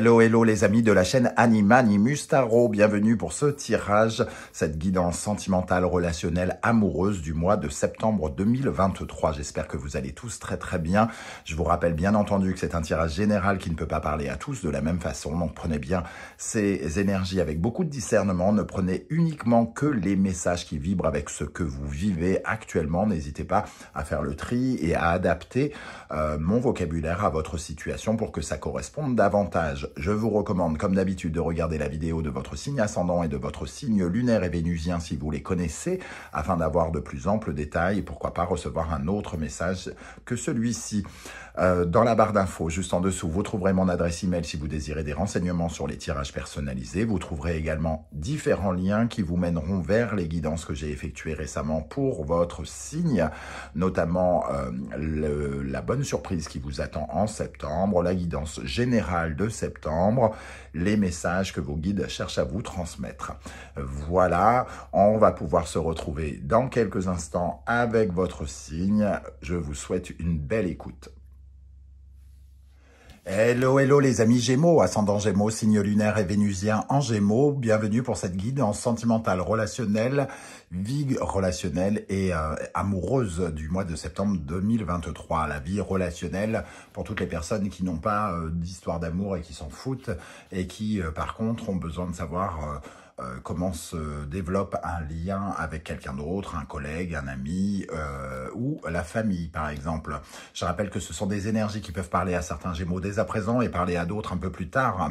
Hello, hello les amis de la chaîne Animanimus Tarot, bienvenue pour ce tirage, cette guidance sentimentale, relationnelle, amoureuse du mois de septembre 2023. J'espère que vous allez tous très bien. Je vous rappelle bien entendu que c'est un tirage général qui ne peut pas parler à tous de la même façon, donc prenez bien ces énergies avec beaucoup de discernement, ne prenez uniquement que les messages qui vibrent avec ce que vous vivez actuellement. N'hésitez pas à faire le tri et à adapter mon vocabulaire à votre situation pour que ça corresponde davantage. Je vous recommande, comme d'habitude, de regarder la vidéo de votre signe ascendant et de votre signe lunaire et vénusien si vous les connaissez, afin d'avoir de plus amples détails et pourquoi pas recevoir un autre message que celui-ci. Dans la barre d'infos, juste en dessous, vous trouverez mon adresse email si vous désirez des renseignements sur les tirages personnalisés. Vous trouverez également différents liens qui vous mèneront vers les guidances que j'ai effectuées récemment pour votre signe, notamment la bonne surprise qui vous attend en septembre, la guidance générale de septembre, les messages que vos guides cherchent à vous transmettre. Voilà, on va pouvoir se retrouver dans quelques instants avec votre signe. Je vous souhaite une belle écoute. Hello, hello les amis Gémeaux, ascendant Gémeaux, signe lunaire et vénusien en Gémeaux. Bienvenue pour cette guidance sentimentale, relationnelle, vie relationnelle et amoureuse du mois de septembre 2023. La vie relationnelle pour toutes les personnes qui n'ont pas d'histoire d'amour et qui s'en foutent et qui par contre ont besoin de savoir comment se développe un lien avec quelqu'un d'autre, un collègue, un ami ou la famille par exemple. Je rappelle que ce sont des énergies qui peuvent parler à certains Gémeaux dès à présent et parler à d'autres un peu plus tard,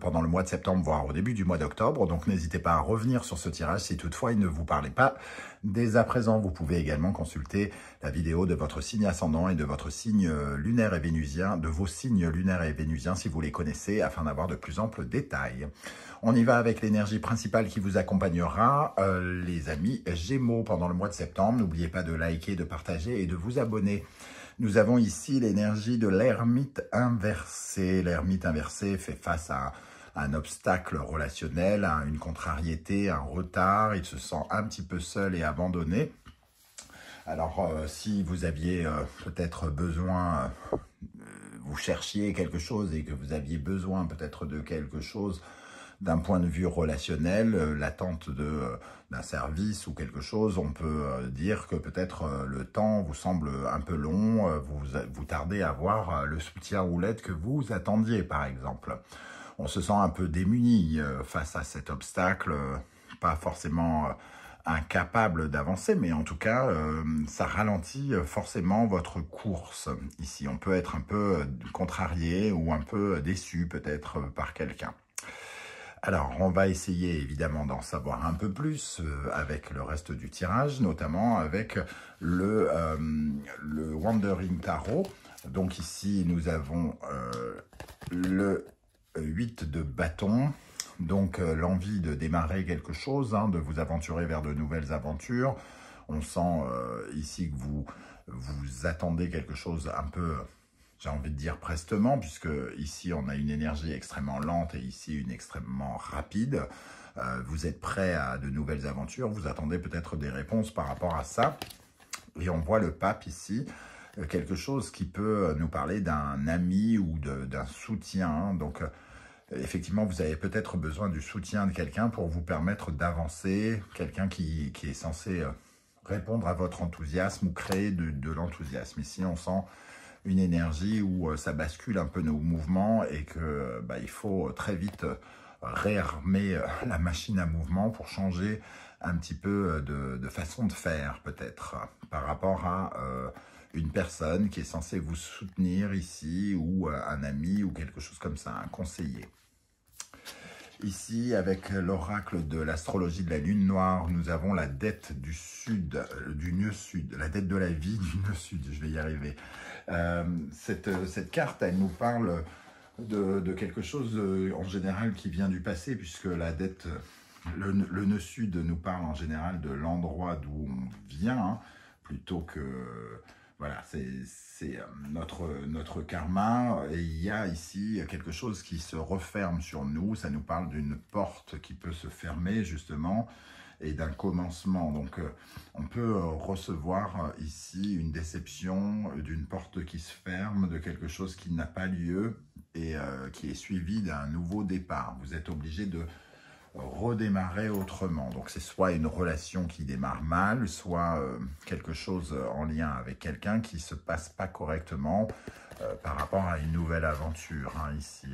pendant le mois de septembre, voire au début du mois d'octobre. Donc n'hésitez pas à revenir sur ce tirage si toutefois il ne vous parlait pas dès à présent. Vous pouvez également consulter la vidéo de votre signe ascendant et de votre signe lunaire et vénusien, de vos signes lunaires et vénusiens si vous les connaissez, afin d'avoir de plus amples détails. On y va avec l'énergie principale qui vous accompagnera, les amis Gémeaux, pendant le mois de septembre. N'oubliez pas de liker, de partager et de vous abonner. Nous avons ici l'énergie de l'ermite inversé. L'ermite inversé fait face à un obstacle relationnel, à une contrariété, un retard. Il se sent un petit peu seul et abandonné. Alors, si vous aviez peut-être besoin, vous cherchiez quelque chose et que vous aviez besoin peut-être de quelque chose d'un point de vue relationnel, l'attente d'un service ou quelque chose, on peut dire que peut-être le temps vous semble un peu long, vous tardez à avoir le soutien ou l'aide que vous attendiez par exemple. On se sent un peu démuni face à cet obstacle, pas forcément incapable d'avancer, mais en tout cas, ça ralentit forcément votre course. Ici, on peut être un peu contrarié ou un peu déçu peut-être par quelqu'un. Alors, on va essayer évidemment d'en savoir un peu plus avec le reste du tirage, notamment avec le Wandering Tarot. Donc ici, nous avons le 8 de bâton, donc l'envie de démarrer quelque chose, de vous aventurer vers de nouvelles aventures. On sent ici que vous attendez quelque chose un peu... J'ai envie de dire prestement, puisque ici on a une énergie extrêmement lente et ici une extrêmement rapide. Vous êtes prêt à de nouvelles aventures, vous attendez peut-être des réponses par rapport à ça. Et on voit le pape ici, quelque chose qui peut nous parler d'un ami ou d'un soutien. Donc effectivement, vous avez peut-être besoin du soutien de quelqu'un pour vous permettre d'avancer, quelqu'un qui est censé répondre à votre enthousiasme ou créer de l'enthousiasme. Ici on sent une énergie où ça bascule un peu nos mouvements et que il faut très vite réarmer la machine à mouvement pour changer un petit peu de façon de faire peut-être par rapport à une personne qui est censée vous soutenir ici ou un ami ou quelque chose comme ça, un conseiller. Ici, avec l'oracle de l'astrologie de la lune noire, nous avons la dette du sud, du nœud sud, la dette de la vie du nœud sud, je vais y arriver. Cette carte, elle nous parle de quelque chose en général qui vient du passé, puisque la dette, le nœud sud nous parle en général de l'endroit d'où on vient, plutôt que... Voilà, c'est notre karma, et il y a ici quelque chose qui se referme sur nous. Ça nous parle d'une porte qui peut se fermer justement, et d'un commencement. Donc, on peut recevoir ici une déception d'une porte qui se ferme, de quelque chose qui n'a pas lieu et qui est suivi d'un nouveau départ. Vous êtes obligé de redémarrer autrement. Donc, c'est soit une relation qui démarre mal, soit quelque chose en lien avec quelqu'un qui ne se passe pas correctement par rapport à une nouvelle aventure. Hein, ici,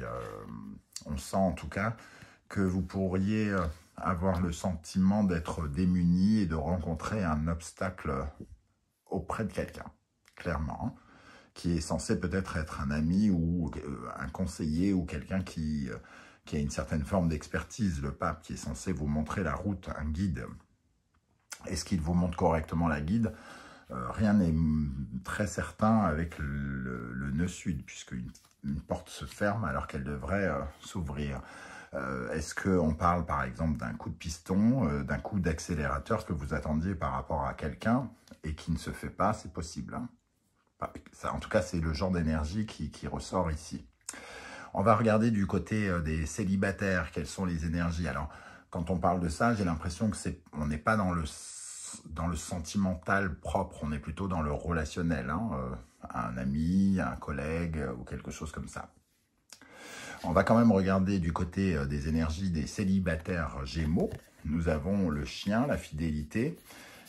on sent en tout cas que vous pourriez avoir le sentiment d'être démuni et de rencontrer un obstacle auprès de quelqu'un, clairement, hein, qui est censé peut-être être un ami ou un conseiller ou quelqu'un qui a une certaine forme d'expertise, le pape, qui est censé vous montrer la route, un guide. Est-ce qu'il vous montre correctement la guide? Rien n'est très certain avec le nœud sud, puisque une porte se ferme alors qu'elle devrait s'ouvrir. Est-ce qu'on parle par exemple d'un coup de piston, d'un coup d'accélérateur que vous attendiez par rapport à quelqu'un et qui ne se fait pas? C'est possible. Hein, ça, en tout cas, c'est le genre d'énergie qui ressort ici. On va regarder du côté des célibataires, quelles sont les énergies. Alors, quand on parle de ça, j'ai l'impression que on n'est pas dans le sentimental propre, on est plutôt dans le relationnel, hein, un ami, un collègue ou quelque chose comme ça. On va quand même regarder du côté des énergies des célibataires Gémeaux. Nous avons le chien, la fidélité.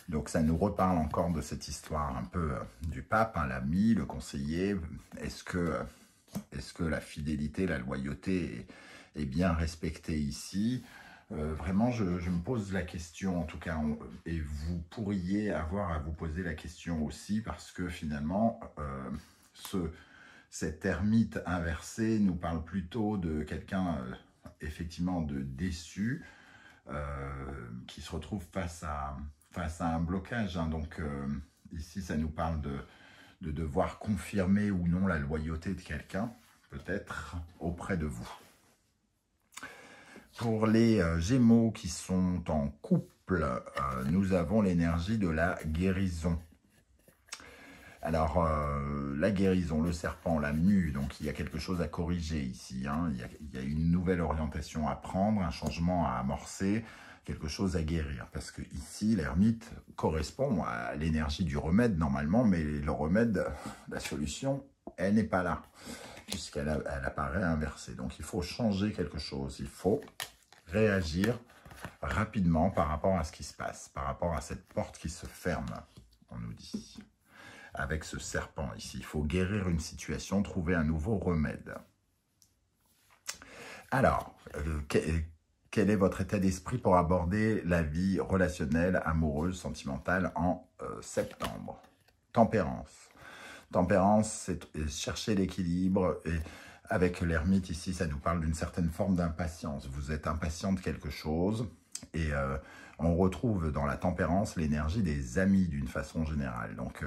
Donc ça nous reparle encore de cette histoire un peu du pape, hein, l'ami, le conseiller. Est-ce que la fidélité, la loyauté est bien respectée ici? Vraiment, je me pose la question, en tout cas, et vous pourriez avoir à vous poser la question aussi, parce que finalement, cet ermite inversé nous parle plutôt de quelqu'un, effectivement, de déçu, qui se retrouve face à un blocage. Hein. Donc, ici, ça nous parle de devoir confirmer ou non la loyauté de quelqu'un, peut-être, auprès de vous. Pour les Gémeaux qui sont en couple, nous avons l'énergie de la guérison. Alors, la guérison, le serpent, la mue, donc il y a quelque chose à corriger ici. Hein. Il y a une nouvelle orientation à prendre, un changement à amorcer, quelque chose à guérir. Parce que ici, l'ermite correspond à l'énergie du remède normalement, mais le remède, la solution, elle n'est pas là, puisqu'elle apparaît inversée. Donc, il faut changer quelque chose, il faut réagir rapidement par rapport à ce qui se passe, par rapport à cette porte qui se ferme, on nous dit. Avec ce serpent ici, il faut guérir une situation, trouver un nouveau remède. Alors, quel est votre état d'esprit pour aborder la vie relationnelle, amoureuse, sentimentale en septembre? Tempérance. Tempérance, c'est chercher l'équilibre. Et avec l'ermite ici, ça nous parle d'une certaine forme d'impatience. Vous êtes impatient de quelque chose et on retrouve dans la tempérance l'énergie des amis d'une façon générale. Donc,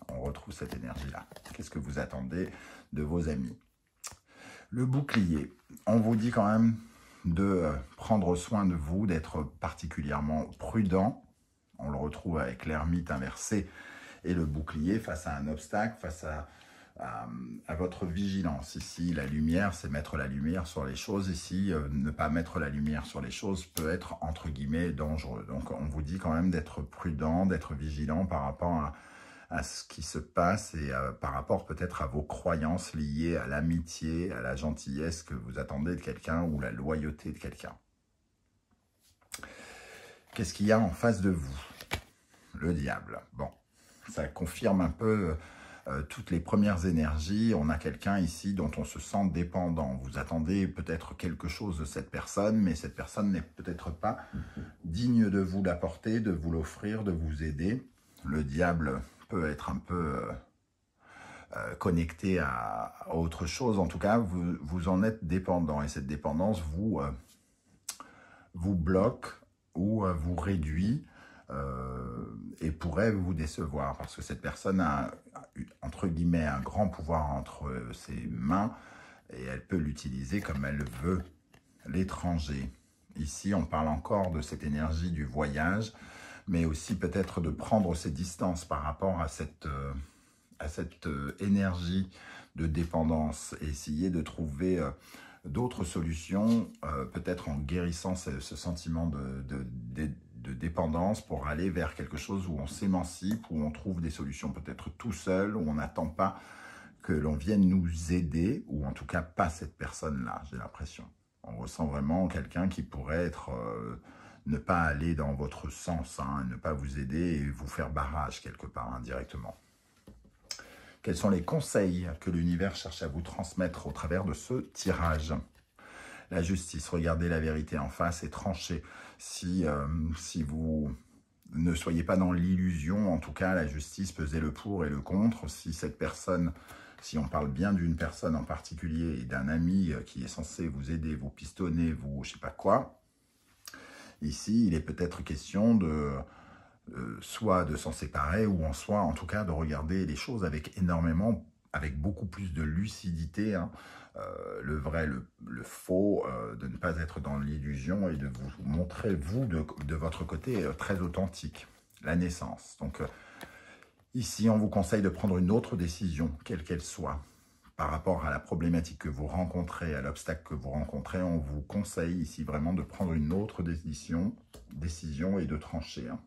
on retrouve cette énergie-là. Qu'est-ce que vous attendez de vos amis? Le bouclier. On vous dit quand même de prendre soin de vous, d'être particulièrement prudent. On le retrouve avec l'ermite inversé et le bouclier face à un obstacle, face à votre vigilance. Ici, la lumière, c'est mettre la lumière sur les choses. Ici, ne pas mettre la lumière sur les choses peut être, entre guillemets, dangereux. Donc, on vous dit quand même d'être prudent, d'être vigilant par rapport à ce qui se passe et par rapport peut-être à vos croyances liées à l'amitié, à la gentillesse que vous attendez de quelqu'un ou la loyauté de quelqu'un. Qu'est-ce qu'il y a en face de vous? Le diable. Bon, ça confirme un peu toutes les premières énergies. On a quelqu'un ici dont on se sent dépendant. Vous attendez peut-être quelque chose de cette personne, mais cette personne n'est peut-être pas digne de vous l'apporter, de vous l'offrir, de vous aider. Le diable peut être un peu connecté à autre chose. En tout cas, vous en êtes dépendant. Et cette dépendance vous bloque ou vous réduit et pourrait vous décevoir. Parce que cette personne a, entre guillemets, un grand pouvoir entre ses mains et elle peut l'utiliser comme elle veut. L'étranger. Ici, on parle encore de cette énergie du voyage, mais aussi peut-être de prendre ses distances par rapport à cette énergie de dépendance et essayer de trouver d'autres solutions, peut-être en guérissant ce sentiment de de dépendance pour aller vers quelque chose où on s'émancipe, où on trouve des solutions peut-être tout seul, où on n'attend pas que l'on vienne nous aider, ou en tout cas pas cette personne-là, j'ai l'impression. On ressent vraiment quelqu'un qui pourrait être, ne pas aller dans votre sens, hein, ne pas vous aider et vous faire barrage quelque part indirectement. Quels sont les conseils que l'univers cherche à vous transmettre au travers de ce tirage? La justice, regardez la vérité en face et tranchez. Si vous ne soyez pas dans l'illusion, en tout cas, la justice, pesez le pour et le contre. Si cette personne, si on parle bien d'une personne en particulier et d'un ami qui est censé vous aider, vous pistonner, vous je sais pas quoi, ici, il est peut-être question de soit de s'en séparer ou soit en tout cas de regarder les choses avec beaucoup plus de lucidité, hein, le vrai, le faux, de ne pas être dans l'illusion et de vous montrer, vous, de votre côté, très authentique, la naissance. Donc, ici, on vous conseille de prendre une autre décision, quelle qu'elle soit, par rapport à la problématique que vous rencontrez, à l'obstacle que vous rencontrez. On vous conseille ici vraiment de prendre une autre décision et de trancher, hein.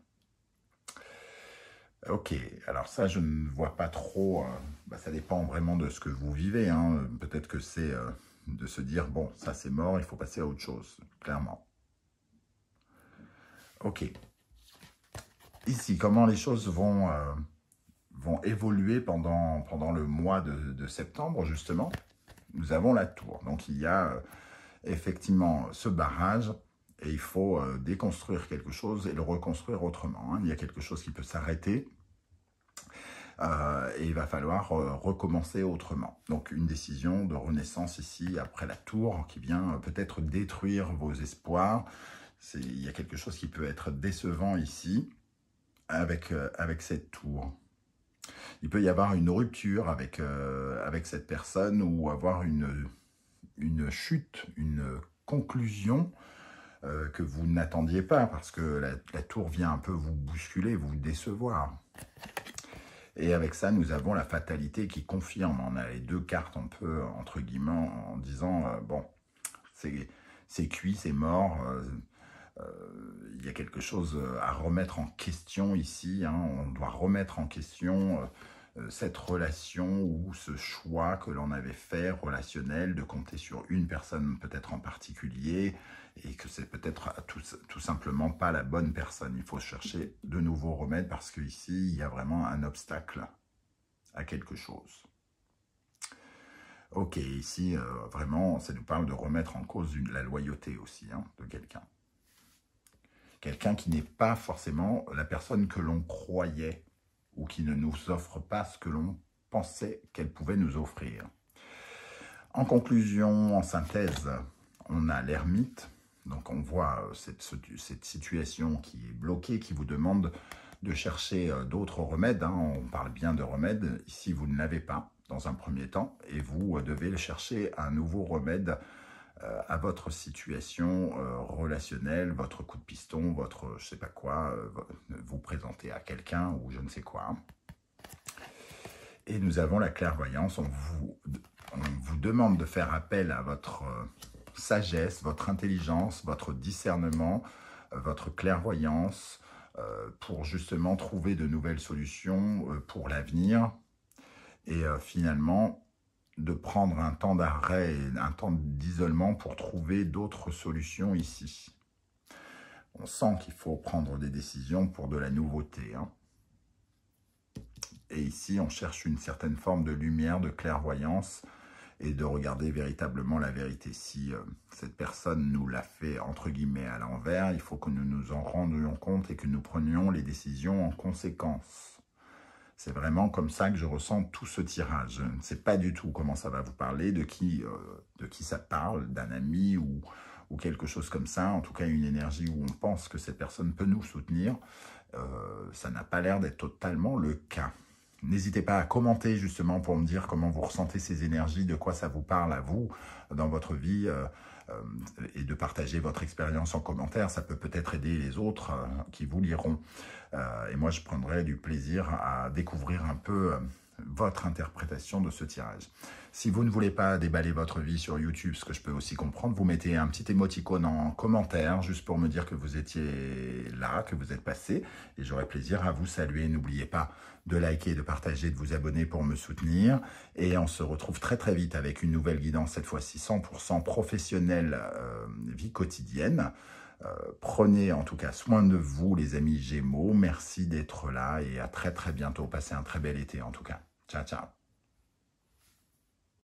Ok, alors ça, je ne vois pas trop, ça dépend vraiment de ce que vous vivez, hein. Peut-être que c'est de se dire, bon, ça c'est mort, il faut passer à autre chose, clairement. Ok. Ici, comment les choses vont évoluer pendant le mois de septembre, justement? Nous avons la tour, donc il y a effectivement ce barrage, et il faut déconstruire quelque chose et le reconstruire autrement, hein. Il y a quelque chose qui peut s'arrêter et il va falloir recommencer autrement. Donc une décision de renaissance ici, après la tour, qui vient peut-être détruire vos espoirs. Il y a quelque chose qui peut être décevant ici avec cette tour. Il peut y avoir une rupture avec cette personne ou avoir une chute, une conclusion que vous n'attendiez pas, parce que la tour vient un peu vous bousculer, vous décevoir. Et avec ça, nous avons la fatalité qui confirme. On a les deux cartes un peu, entre guillemets, en disant, bon, c'est cuit, c'est mort, il y a quelque chose à remettre en question ici, hein. On doit remettre en question cette relation ou ce choix que l'on avait fait relationnel de compter sur une personne peut-être en particulier et que c'est peut-être tout simplement pas la bonne personne. Il faut chercher de nouveaux remèdes parce qu'ici, il y a vraiment un obstacle à quelque chose. Ok, ici, vraiment, ça nous parle de remettre en cause la loyauté aussi, hein, de quelqu'un. Quelqu'un qui n'est pas forcément la personne que l'on croyait ou qui ne nous offre pas ce que l'on pensait qu'elle pouvait nous offrir. En conclusion, en synthèse, on a l'ermite. Donc on voit cette situation qui est bloquée, qui vous demande de chercher d'autres remèdes, hein. On parle bien de remèdes. Ici, vous ne l'avez pas dans un premier temps et vous devez chercher un nouveau remède à votre situation relationnelle, votre coup de piston, votre je sais pas quoi, vous présenter à quelqu'un ou je ne sais quoi. Et nous avons la clairvoyance, on vous demande de faire appel à votre sagesse, votre intelligence, votre discernement, votre clairvoyance pour justement trouver de nouvelles solutions pour l'avenir et finalement de prendre un temps d'arrêt, un temps d'isolement pour trouver d'autres solutions ici. On sent qu'il faut prendre des décisions pour de la nouveauté, hein. Et ici, on cherche une certaine forme de lumière, de clairvoyance et de regarder véritablement la vérité. Si cette personne nous l'a fait, entre guillemets, à l'envers, il faut que nous nous en rendions compte et que nous prenions les décisions en conséquence. C'est vraiment comme ça que je ressens tout ce tirage. Je ne sais pas du tout comment ça va vous parler, de qui ça parle, d'un ami ou quelque chose comme ça. En tout cas, une énergie où on pense que cette personne peut nous soutenir. Ça n'a pas l'air d'être totalement le cas. N'hésitez pas à commenter justement pour me dire comment vous ressentez ces énergies, de quoi ça vous parle à vous dans votre vie et de partager votre expérience en commentaire. Ça peut peut-être aider les autres qui vous liront. Et moi, je prendrai du plaisir à découvrir un peu votre interprétation de ce tirage. Si vous ne voulez pas déballer votre vie sur YouTube, ce que je peux aussi comprendre, vous mettez un petit émoticône en commentaire, juste pour me dire que vous étiez là, que vous êtes passé, et j'aurai plaisir à vous saluer. N'oubliez pas de liker, de partager, de vous abonner pour me soutenir, et on se retrouve très très vite avec une nouvelle guidance, cette fois-ci 100% professionnelle, vie quotidienne. Prenez en tout cas soin de vous, les amis Gémeaux. Merci d'être là et à très très bientôt. Passez un très bel été en tout cas. Ciao, ciao.